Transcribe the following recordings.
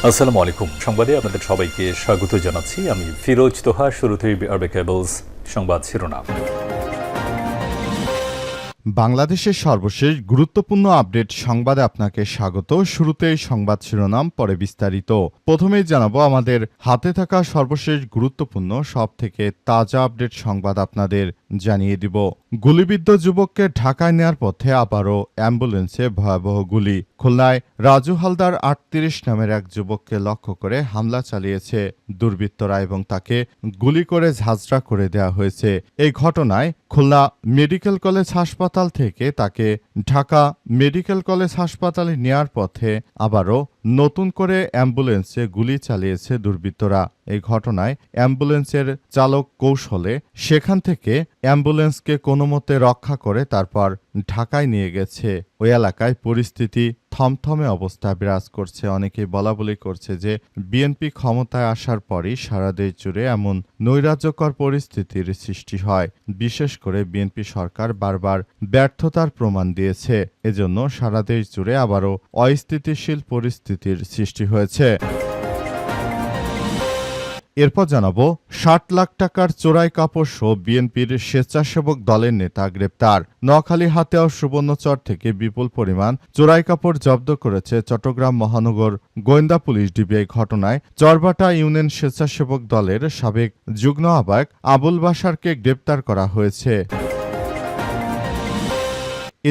আসসালামু আলাইকুম। সংবাদে আপনাদের সবাইকে স্বাগত জানাচ্ছি। আমি ফিরোজ তোহা। শুরুতেই আরবে কেবলস সংবাদ শিরোনাম। বাংলাদেশের সর্বশেষ গুরুত্বপূর্ণ আপডেট সংবাদে আপনাকে স্বাগত। শুরুতেই সংবাদ শিরোনাম, পরে বিস্তারিত। প্রথমেই জানাবো আমাদের হাতে থাকা সর্বশেষ গুরুত্বপূর্ণ সব থেকে তাজা আপডেট সংবাদ আপনাদের জানিয়ে দিব। গুলিবিদ্ধ যুবককে ঢাকায় নেয়ার পথে আবারও অ্যাম্বুলেন্সে ভয়াবহ গুলি। খুলনায় রাজু হালদার ৩৮ নামের এক যুবককে লক্ষ্য করে হামলা চালিয়েছে দুর্বৃত্তরা এবং তাকে গুলি করে ঝাঁঝরা করে দেওয়া হয়েছে। এই ঘটনায় খুলনা মেডিকেল কলেজ হাসপাতাল থেকে তাকে ঢাকা মেডিকেল কলেজ হাসপাতালে নেয়ার পথে আবারও নতুন করে অ্যাম্বুলেন্সে গুলি চালিয়েছে দুর্বৃত্তরা। এই ঘটনায় অ্যাম্বুলেন্সের চালক কৌশলে সেখান থেকে অ্যাম্বুলেন্সকে কোনোমতে রক্ষা করে তারপর ঢাকায় নিয়ে গেছে। ওই এলাকায় পরিস্থিতি থমথমে অবস্থা বিরাজ করছে। অনেকেই বলাবলি করছে যে বিএনপি ক্ষমতায় আসার পরই সারা দেশ জুড়ে এমন নৈরাজ্যকর পরিস্থিতির সৃষ্টি হয়। বিশেষ করে বিএনপি সরকার বারবার ব্যর্থতার প্রমাণ দিয়েছে। এজন্য সারা দেশ জুড়ে আবারও অস্থিতিশীল পরিস্থিতির সৃষ্টি হয়েছে। এরপর জানাবো ৬০ লাখ টাকার চোরাই কাপড় সহ বিএনপির স্বেচ্ছাসেবক দলের নেতা গ্রেপ্তার। নোয়াখালী হাতিয়া ও সুবর্ণচর থেকে বিপুল পরিমাণ চোরাই কাপড় জব্দ করেছে চট্টগ্রাম মহানগর গোয়েন্দা পুলিশ ডিবি। এই ঘটনায় চরবাটা ইউনিয়ন স্বেচ্ছাসেবক দলের সাবেক যুগ্ম আহ্বায়ক আবুল বাশারকে গ্রেপ্তার করা হয়েছে।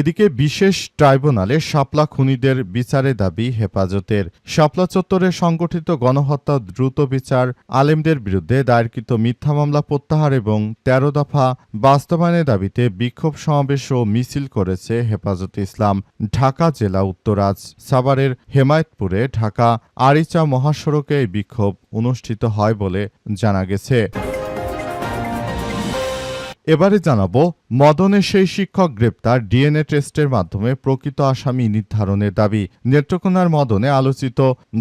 এদিকে বিশেষ ট্রাইব্যুনালে শাপলা খুনিদের বিচারে দাবি হেফাজতের। শাপলা চত্বরে সংগঠিত গণহত্যা দ্রুত বিচার, আলেমদের বিরুদ্ধে দায়েরকৃত মিথ্যা মামলা প্রত্যাহার এবং ১৩ দফা বাস্তবায়নের দাবিতে বিক্ষোভ সমাবেশ ও মিছিল করেছে হেফাজতে ইসলাম। ঢাকা জেলা উত্তরাজ সাভারের হেমায়েতপুরে ঢাকা আরিচা মহাসড়কে এই বিক্ষোভ অনুষ্ঠিত হয় বলে জানা গেছে। এবারে জানাবো মদনে সেই শিক্ষক গ্রেপ্তার, ডিএনএ টেস্টের মাধ্যমে প্রকৃত আসামি নির্ধারণের দাবি। নেত্রকোনার মদনে আলোচিত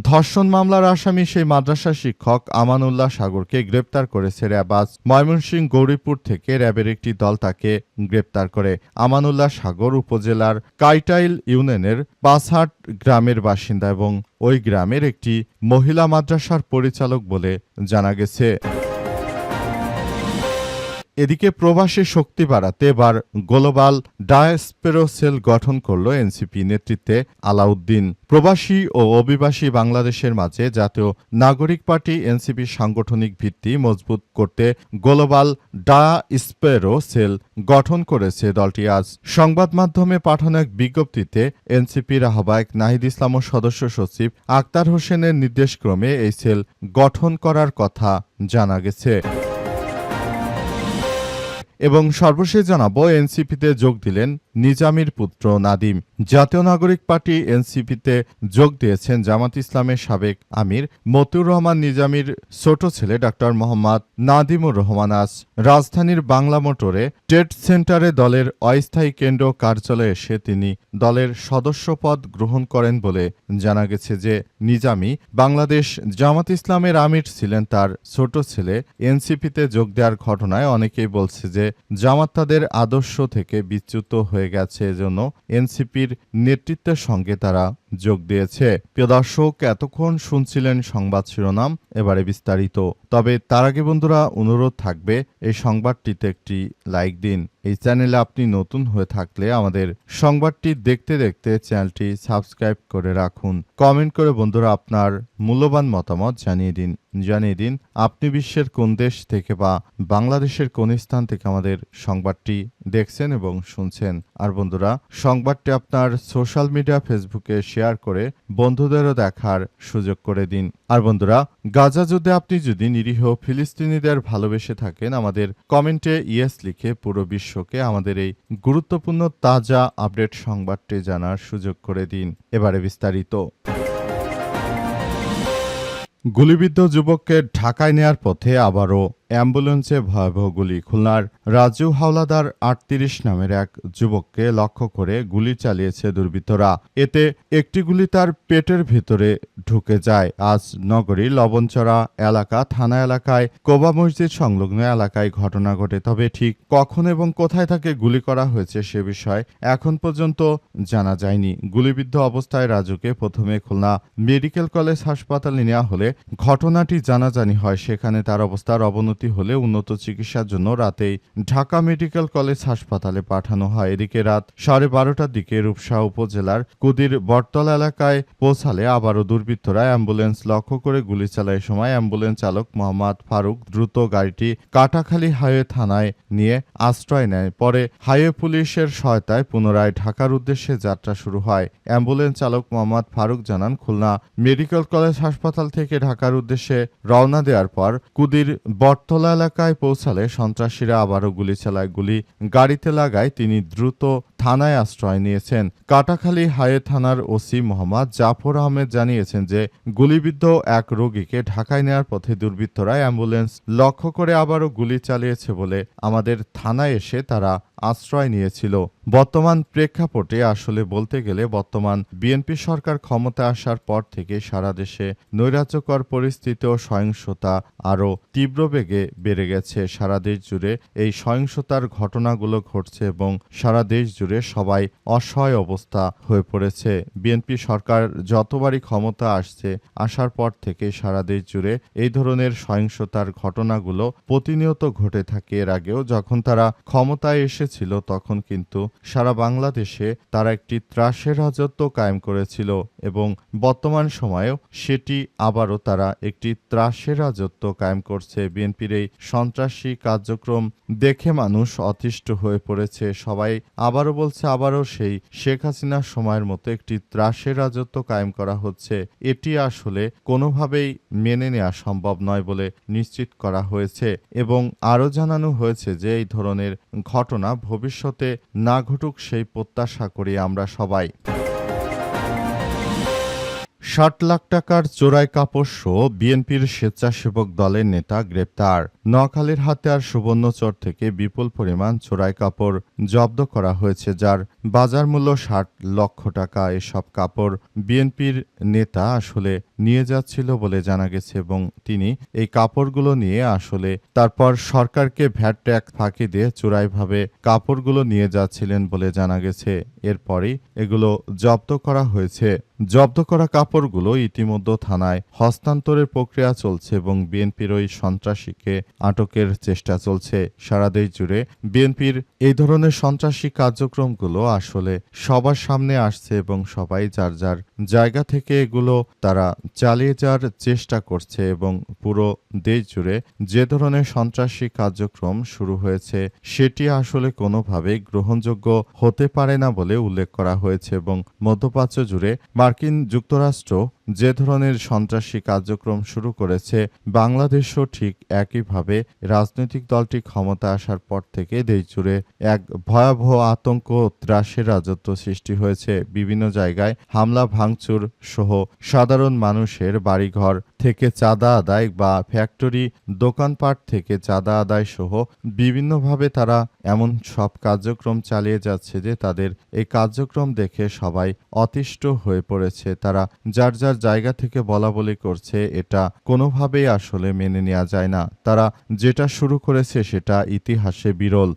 ধর্ষণ মামলার আসামি সেই মাদ্রাসা শিক্ষক আমানুল্লাহ সাগরকে গ্রেপ্তার করেছে র্যাব। আজ ময়মনসিংহ গৌরীপুর থেকে র্যাবের একটি দল তাকে গ্রেপ্তার করে। আমানুল্লাহ সাগর উপজেলার কাইটাইল ইউনিয়নের পাঁচহাট গ্রামের বাসিন্দা এবং ওই গ্রামের একটি মহিলা মাদ্রাসার পরিচালক বলে জানা গেছে। এদিকে প্রবাসী শক্তি বাড়াতে এবার গ্লোবাল ডায়াসপোরা সেল গঠন করল এনসিপি নেতৃত্বে আলাউদ্দিন। প্রবাসী ও অভিবাসী বাংলাদেশের মাঝে জাতীয় নাগরিক পার্টি এনসিপির সাংগঠনিক ভিত্তি মজবুত করতে গ্লোবাল ডায়াসপোরা সেল গঠন করেছে দলটি। আজ সংবাদ মাধ্যমে পাঠানো এক বিজ্ঞপ্তিতে এনসিপির আহ্বায়ক নাহিদ ইসলাম ও সদস্য সচিব আক্তার হোসেনের নির্দেশক্রমে এই সেল গঠন করার কথা জানা গেছে। এবং সর্বশেষ জানাবো এনসিপিতে যোগ দিলেন নিজামীর পুত্র নাদিম। জাতীয় নাগরিক পার্টি এনসিপিতে যোগ দিয়েছেন জামাত ইসলামের সাবেক আমির মতিউর রহমান নিজামীর ছোট ছেলে ডাক্তার মোহাম্মদ নাদিমুর রহমান। আজ রাজধানীর বাংলা মোটরে ট্রেড সেন্টারে দলের অস্থায়ী কেন্দ্র কার্যালয়ে এসে তিনি দলের সদস্যপদ গ্রহণ করেন বলে জানা গেছে। যে নিজামী বাংলাদেশ জামাত ইসলামের আমির ছিলেন, তার ছোট ছেলে এনসিপিতে যোগ দেওয়ার ঘটনায় অনেকেই বলছে যে জামাত তাদের আদর্শ থেকে বিচ্যুত হয়ে গেছে, এজন্য এনসিপির নেতৃত্বের সঙ্গে তারা যোগ দিয়েছে। প্রিয় দর্শক, এতক্ষণ শুনছিলেন সংবাদ শিরোনাম, এবারে বিস্তারিত। তবে তার আগে বন্ধুরা অনুরোধ থাকবে এই সংবাদটিতে একটি লাইক দিন। এই চ্যানেলে আপনি নতুন হয়ে থাকলে আমাদের সংবাদটি দেখতে দেখতে চ্যানেলটি সাবস্ক্রাইব করে রাখুন। কমেন্ট করে বন্ধুরা আপনার মূল্যবান মতামত জানিয়ে দিন আপনি বিশ্বের কোন দেশ থেকে বা বাংলাদেশের কোন স্থান থেকে আমাদের সংবাদটি দেখছেন এবং শুনছেন। আর বন্ধুরা, সংবাদটি আপনার সোশ্যাল মিডিয়া ফেসবুকে শেয়ার করে বন্ধুদেরও দেখার সুযোগ করে দিন। আর বন্ধুরা, গাজা যুদ্ধে আপনি যদি নিরীহ ফিলিস্তিনিদের ভালোবেসে থাকেন, আমাদের কমেন্টে ইয়েস লিখে পুরো বিশ্বকে আমাদের এই গুরুত্বপূর্ণ তাজা আপডেট সংবাদটি জানার সুযোগ করে দিন। এবারে বিস্তারিত। গুলিবিদ্ধ যুবককে ঢাকায় নেয়ার পথে আবারও অ্যাম্বুলেন্সে ভয়াবহ গুলি। খুলনার রাজু হাওলাদার ৩৮ নামের এক যুবককে লক্ষ্য করে গুলি চালিয়েছে দুর্বৃত্তরা। এতে একটি গুলি তার পেটের ভেতরে ঢুকে যায়। আজ নগরীর লবণচড়া এলাকা থানা এলাকায় কোবা মসজিদ সংলগ্ন এলাকায় ঘটনা ঘটে। তবে ঠিক কখন এবং কোথায় তাকে গুলি করা হয়েছে সে বিষয়ে এখন পর্যন্ত জানা যায়নি। গুলিবিদ্ধ অবস্থায় রাজুকে প্রথমে খুলনা মেডিকেল কলেজ হাসপাতালে নেওয়া হলে ঘটনাটি জানাজানি হয়। সেখানে তার অবস্থার অবনতি হলে উন্নত চিকিৎসার জন্য রাতেই ঢাকা মেডিকেল কলেজ হাসপাতালে পাঠানো হয়। এদিকে রাত 12:30টার দিকে রূপসা উপজেলার কুদির বটতলা এলাকায় পৌঁছালে আবারও দুর্বৃত্তরা অ্যাম্বুলেন্স লক্ষ্য করে গুলি চালায়। সময় অ্যাম্বুলেন্স চালক মোহাম্মদ ফারুক দ্রুত গাড়িটি কাটাখালী হাইওয়ে থানায় নিয়ে আশ্রয় নেয়। পরে হাইওয়ে পুলিশের সহায়তায় পুনরায় ঢাকার উদ্দেশ্যে যাত্রা শুরু হয়। অ্যাম্বুলেন্স চালক মোহাম্মদ ফারুক জানান, খুলনা মেডিকেল কলেজ হাসপাতাল থেকে ঢাকার উদ্দেশ্যে রওনা দেওয়ার পর কুদির বটতলা এলাকায় পৌঁছালে সন্ত্রাসীরা আবারও গুলি চালায়। গুলি গাড়িতে লাগায় তিনি দ্রুত থানায় আশ্রয় নিয়েছেন। কাটাখালী হাইওয়ে থানার ওসি মোহাম্মদ জাফর আহমেদ জানিয়েছেন যে গুলিবিদ্ধ এক রোগীকে ঢাকায় নেওয়ার পথে দুর্বৃত্তরা অ্যাম্বুলেন্স লক্ষ্য করে আবারও গুলি চালিয়েছে বলে আমাদের থানায় এসে তারা আশ্রয় নিয়েছিল। বর্তমান প্রেক্ষাপটে আসলে বলতে গেলে বর্তমান বিএনপি সরকার ক্ষমতায় আসার পর থেকে সারা দেশে নৈরাজ্যকর পরিস্থিতি ও সহিংসতা আরও তীব্র বেগে বেড়ে গেছে। সারা দেশ জুড়ে এই সহিংসতার ঘটনাগুলো ঘটছে এবং সারা দেশ জুড়ে সবাই অসহায় অবস্থা হয়ে পড়েছে। বিএনপি সরকার যতবারই ক্ষমতা আসার পর থেকে সারা দেশ জুড়ে এই ধরনের সহিংসতার ঘটনাগুলো প্রতিনিয়ত ঘটে থাকে। এর আগেও যখন তারা ক্ষমতায় ছিল তখন কিন্তু সারা বাংলাদেশে তারা একটি ত্রাসের রাজত্ব কায়েম করেছিল এবং বর্তমান সময়েও সেটি আবারও তারা একটি ত্রাসের রাজত্ব কায়েম করছে। বিএনপির এই সন্ত্রাসী কার্যক্রম দেখে মানুষ অতিষ্ঠ হয়ে পড়েছে। সবাই আবারও বলছে আবারও সেই শেখ হাসিনার সময়ের মতো একটি ত্রাসের রাজত্ব কায়েম করা হচ্ছে। এটি আসলে কোনোভাবেই মেনে নেওয়া সম্ভব নয় বলে নিশ্চিত করা হয়েছে এবং আরও জানানো হয়েছে যে এই ধরনের ঘটনা ভবিষ্যতে না ঘটুক সেই প্রত্যাশা করি আমরা সবাই। ৬০ লাখ টাকার চোরাই কাপড় সহ বিএনপির স্বেচ্ছাসেবক দলের নেতা গ্রেপ্তার। নোয়াখালীর হাতিয়ার সুবর্ণচর থেকে বিপুল পরিমাণ চোরাই কাপড় জব্দ করা হয়েছে, যার বাজার মূল্য ৬০ লক্ষ টাকা। এসব কাপড় বিএনপির নেতা আসলে নিয়ে যাচ্ছিল বলে জানা গেছে এবং তিনি এই কাপড়গুলো নিয়ে আসলে তারপর সরকারকে ভ্যাট ট্যাক্স ফাঁকি দিয়ে চোরাইভাবে কাপড়গুলো নিয়ে যাচ্ছিলেন বলে জানা গেছে। এরপরই এগুলো জব্দ করা হয়েছে। জব্দ করা কাপড়গুলো ইতিমধ্যে থানায় হস্তান্তরের প্রক্রিয়া চলছে এবং বিএনপির ওই সন্ত্রাসীকে আটকের চেষ্টা চলছে। সারা দেশ জুড়ে বিএনপির এই ধরনের সন্ত্রাসী কার্যক্রমগুলো আসলে সবার সামনে আসছে এবং সবাই যার যার জায়গা থেকে এগুলো তারা চালিয়ে যাওয়ার চেষ্টা করছে এবং পুরো দেশ জুড়ে যে ধরনের সন্ত্রাসী কার্যক্রম শুরু হয়েছে সেটি আসলে কোনোভাবেই গ্রহণযোগ্য হতে পারে না বলে উল্লেখ করা হয়েছে এবং মধ্যপ্রাচ্য জুড়ে মার্কিন যুক্তরাষ্ট্র যে ধরনের সন্ত্রাসী কার্যক্রম শুরু করেছে বাংলাদেশও ঠিক একইভাবে রাজনৈতিক দলটি ক্ষমতা আসার পর থেকে দেশজুড়ে এক ভয়াবহ আতঙ্ক ত্রাসের রাজত্ব সৃষ্টি হয়েছে। বিভিন্ন জায়গায় হামলা ভাঙচুর সহ সাধারণ মানুষের বাড়িঘর থেকে চাঁদা আদায় বা ফ্যাক্টরি দোকানপাট থেকে চাঁদা আদায় সহ বিভিন্নভাবে তারা এমন সব কার্যক্রম চালিয়ে যাচ্ছে যে তাদের এই কার্যক্রম দেখে সবাই অতিষ্ঠ হয়ে পড়েছে। তারা যার যার জায়গা থেকে বলাবলি করছে, এটা কোনোভাবেই আসলে মেনে নেওয়া যায় না। তারা যেটা শুরু করেছে সেটা ইতিহাসে বিরল।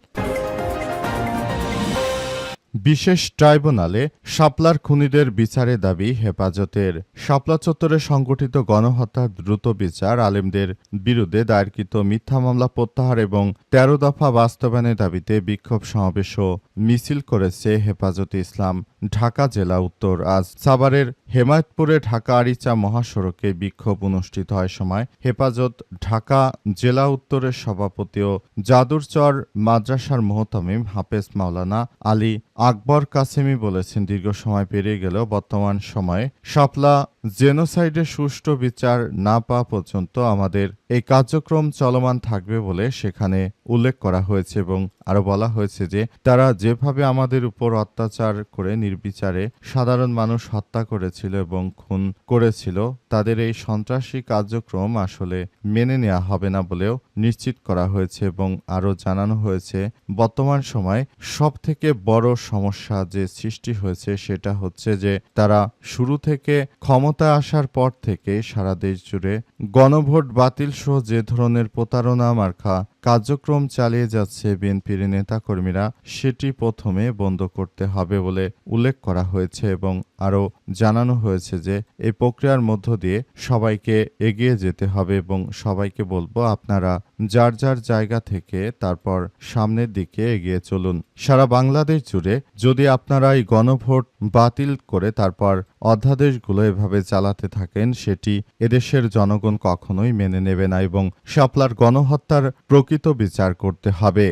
বিশেষ ট্রাইব্যুনালে শাপলার খুনিদের বিচারে দাবি হেফাজতের। শাপলা চত্বরে সংগঠিত গণহত্যার দ্রুত বিচার, আলেমদের বিরুদ্ধে দায়েরকৃত মিথ্যা মামলা প্রত্যাহার এবং ১৩ দফা বাস্তবায়নের দাবিতে বিক্ষোভ সমাবেশ ও মিছিল করেছে হেফাজতে ইসলাম ঢাকা জেলা উত্তর। আজ সাভারের হেমায়তপুরে ঢাকা আরিচা মহাসড়কে বিক্ষোভ অনুষ্ঠিত হয়। সময় হেফাজত ঢাকা জেলা উত্তরের সভাপতি ও জাদুরচর মাদ্রাসার মোহতামিম হাফেজ মাওলানা আলী আকবর কাসেমি বলেছেন, দীর্ঘ সময় পেরিয়ে গেলেও বর্তমান সময়ে শাপলা জেনোসাইডের সুষ্ঠু বিচার না পাওয়া পর্যন্ত আমাদের এই কার্যক্রম চলমান থাকবে বলে সেখানে উল্লেখ করা হয়েছে এবং আরও বলা হয়েছে যে তারা যেভাবে আমাদের উপর অত্যাচার করে নির্বিচারে সাধারণ মানুষ হত্যা করেছিল এবং খুন করেছিল, তাদের এই সন্ত্রাসী কার্যক্রম আসলে মেনে নেওয়া হবে না বলেও নিশ্চিত করা হয়েছে এবং আরও জানানো হয়েছে বর্তমান সময় সবথেকে বড় সমস্যা যে সৃষ্টি হয়েছে সেটা হচ্ছে যে তারা শুরু থেকে ক্ষমতায় আসার পর থেকে সারা দেশ জুড়ে গণভোট বাতিল সহ যে ধরনের প্রতারণা মার্কা কার্যক্রম চালিয়ে যাচ্ছে বিএনপির নেতাকর্মীরা, সেটি প্রথমে বন্ধ করতে হবে বলে উল্লেখ করা হয়েছে এবং আরও জানানো হয়েছে যে এই প্রক্রিয়ার মধ্য দিয়ে সবাইকে এগিয়ে যেতে হবে এবং সবাইকে বলবো আপনারা যার যার জায়গা থেকে তারপর সামনের দিকে এগিয়ে চলুন। সারা বাংলাদেশ জুড়ে যদি আপনারা এই গণভোট বাতিল করে তারপর অধ্যাদেশগুলো এভাবে চালাতে থাকেন, সেটি এদেশের জনগণ কখনোই মেনে নেবে না এবং শাপলার গণহত্যার প্রকৃত বিচার করতে হবে।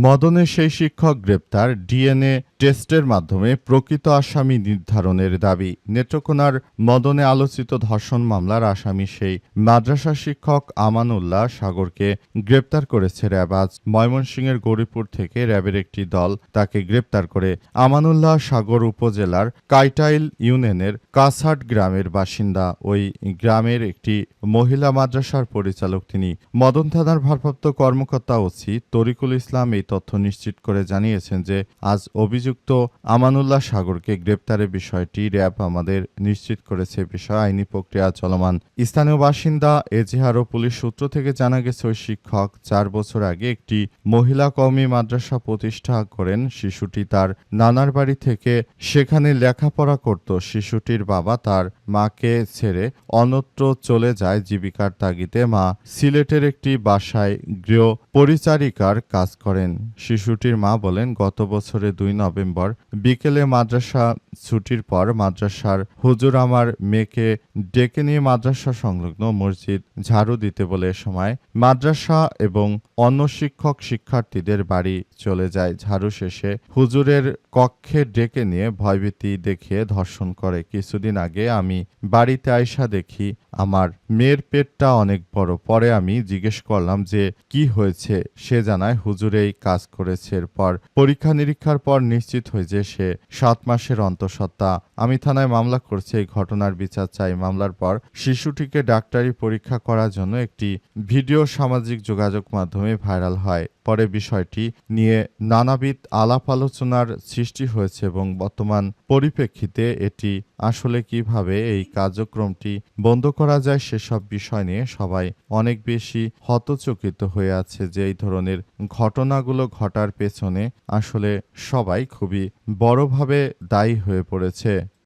মদনে সেই শিক্ষক গ্রেপ্তার, ডিএনএ টেস্টের মাধ্যমে প্রকৃত আসামি নির্ধারণের দাবি। নেত্রকোনার মদনে আলোচিত ধর্ষণ মামলার আসামি সেই মাদ্রাসা শিক্ষক আমানুল্লাহ সাগরকে গ্রেপ্তার করেছে র্যাব। আজ ময়মনসিংহের গৌরীপুর থেকে র্যাবের একটি দল তাকে গ্রেপ্তার করে। আমানুল্লাহ সাগর উপজেলার কাইটাইল ইউনিয়নের কাছাট গ্রামের বাসিন্দা। ওই গ্রামের একটি মহিলা মাদ্রাসার পরিচালক তিনি। মদন থানার ভারপ্রাপ্ত কর্মকর্তা ওসি তরিকুল ইসলাম এই তথ্য নিশ্চিত করে জানিয়েছেন যে আজ অভিযুক্ত আমানুল্লাহ সাগরকে গ্রেপ্তারের বিষয়টি র্যাব আমাদের নিশ্চিত করেছে। বিষয়ে আইনি প্রক্রিয়া চলমান। স্থানীয় বাসিন্দা এজেহার ও পুলিশ সূত্র থেকে জানা গেছে ওই শিক্ষক 4 বছর আগে একটি মহিলা কওমি মাদ্রাসা প্রতিষ্ঠা করেন। শিশুটি তার নানার বাড়ি থেকে সেখানে লেখাপড়া করত। শিশুটির বাবা তার মাকে ছেড়ে অন্যত্র চলে যায় জীবিকার তাগিদে। মা সিলেটের একটি বাসায় গৃহ পরিচারিকার কাজ করেন। শিশুটির মা বলেন, গত বছরের 2 নভেম্বর বিকেলে মাদ্রাসা ছুটির পর মাদ্রাসার হুজুর আমার মেয়েকে ডেকে নিয়ে মাদ্রাসা সংলগ্ন মসজিদ ঝাড়ু দিতে বলে সময় মাদ্রাসা এবং অন্য শিক্ষক শিক্ষার্থীদের বাড়ি চলে যায়। ঝাড়ু শেষে হুজুরের কক্ষে ডেকে নিয়ে ভয়ভীতি দেখিয়ে ধর্ষণ করে। কিছুদিন আগে আমি বাড়িতে আইসা দেখি আমার মেয়ের পেটটা অনেক বড়। পরে আমি জিজ্ঞেস করলাম যে কি হয়েছে। সে জানায় হুজুর এই কাজ করেছে। এরপর পরীক্ষা নিরীক্ষার পর নিশ্চিত হয়েছে সে 7 মাসের অন্তঃসত্ত্বা। আমি থানায় মামলা করছি, এই ঘটনার বিচার চাই। মামলার পর শিশুটিকে ডাক্তারি পরীক্ষা করার জন্য একটি ভিডিও সামাজিক যোগাযোগ মাধ্যমে ভাইরাল হয়। পরে বিষয়টি নিয়ে নানাবিধ আলাপ আলোচনার সৃষ্টি হয়েছে এবং বর্তমান পরিপ্রেক্ষিতে এটি আসলে কিভাবে এই কার্যক্রমটি বন্ধ করা যায় সেসব বিষয় নিয়ে সবাই অনেক বেশি হতচকিত হয়ে আছে যে এই ধরনের ঘটনাগুলো ঘটার পেছনে আসলে সবাই খুবই বড়ভাবে দায়ী হয়ে পড়েছে।